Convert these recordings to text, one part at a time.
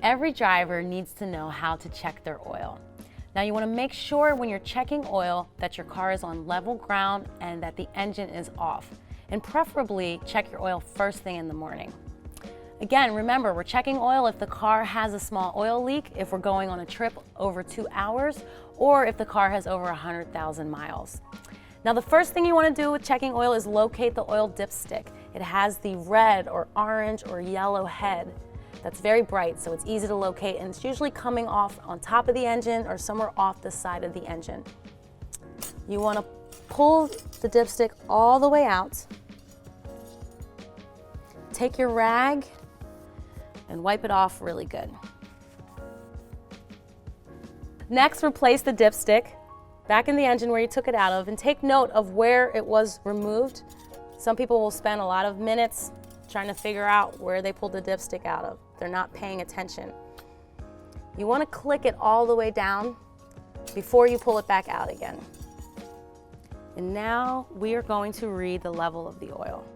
Every driver needs to know how to check their oil. Now you want to make sure when you're checking oil that your car is on level ground and that the engine is off. And preferably check your oil first thing in the morning. Again, remember, we're checking oil if the car has a small oil leak, if we're going on a trip over 2 hours, or if the car has over 100,000 miles. Now the first thing you want to do with checking oil is locate the oil dipstick. It has the red or orange or yellow head that's very bright, so it's easy to locate, and it's usually coming off on top of the engine or somewhere off the side of the engine. You want to pull the dipstick all the way out. Take your rag and wipe it off really good. Next, replace the dipstick back in the engine where you took it out of, and take note of where it was removed. Some people will spend a lot of minutes trying to figure out where they pulled the dipstick out of. They're not paying attention. You want to click it all the way down before you pull it back out again. And now we are going to read the level of the oil.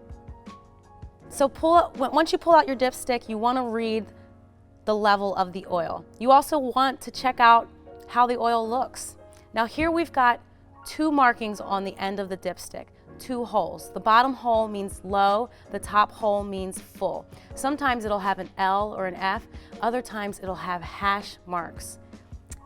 So once you pull out your dipstick, you want to read the level of the oil. You also want to check out how the oil looks. Now here we've got 2 markings on the end of the dipstick, 2 holes. The bottom hole means low, the top hole means full. Sometimes it'll have an L or an F, other times it'll have hash marks.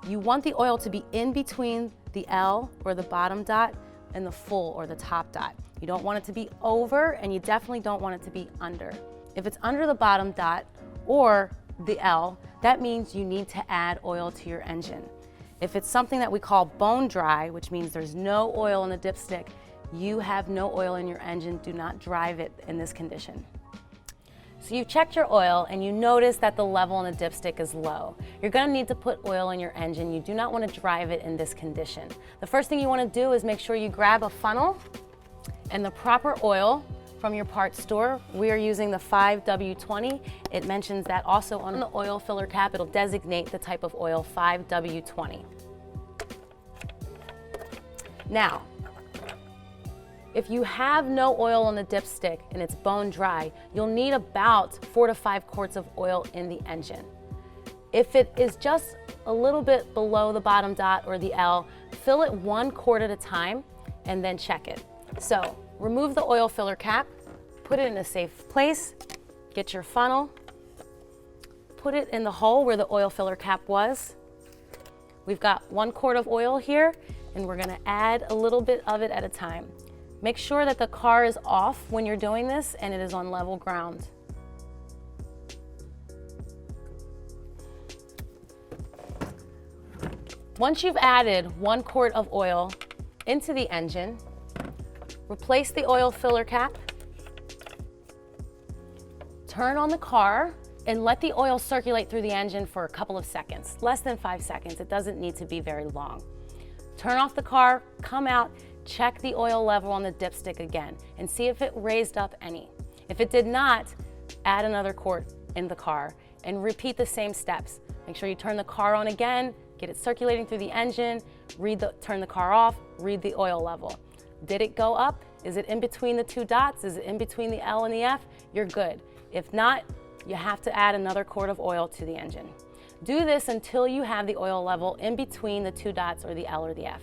You want the oil to be in between the L or the bottom dot and the full or the top dot. You don't want it to be over, and you definitely don't want it to be under. If it's under the bottom dot or the L, that means you need to add oil to your engine. If it's something that we call bone dry, which means there's no oil in the dipstick, you have no oil in your engine. Do not drive it in this condition. So you checked your oil and you notice that the level in the dipstick is low. You're going to need to put oil in your engine. You do not want to drive it in this condition. The first thing you want to do is make sure you grab a funnel and the proper oil from your parts store. We are using the 5W20. It mentions that also on the oil filler cap. It'll designate the type of oil, 5W20. Now, if you have no oil in the dipstick and it's bone dry, you'll need about 4 to 5 quarts of oil in the engine. If it is just a little bit below the bottom dot or the L, fill it 1 quart at a time and then check it. So remove the oil filler cap, put it in a safe place, get your funnel, put it in the hole where the oil filler cap was. We've got 1 quart of oil here, and we're going to add a little bit of it at a time. Make sure that the car is off when you're doing this and it is on level ground. Once you've added 1 quart of oil into the engine, replace the oil filler cap, turn on the car, and let the oil circulate through the engine for a couple of seconds, less than 5 seconds. It doesn't need to be very long. Turn off the car, come out, check the oil level on the dipstick again and see if it raised up any. If it did not, add another quart in the car and repeat the same steps. Make sure you turn the car on again, get it circulating through the engine, turn the car off, read the oil level. Did it go up? Is it in between the 2 dots? Is it in between the L and the F? You're good. If not, you have to add another quart of oil to the engine. Do this until you have the oil level in between the 2 dots or the L or the F.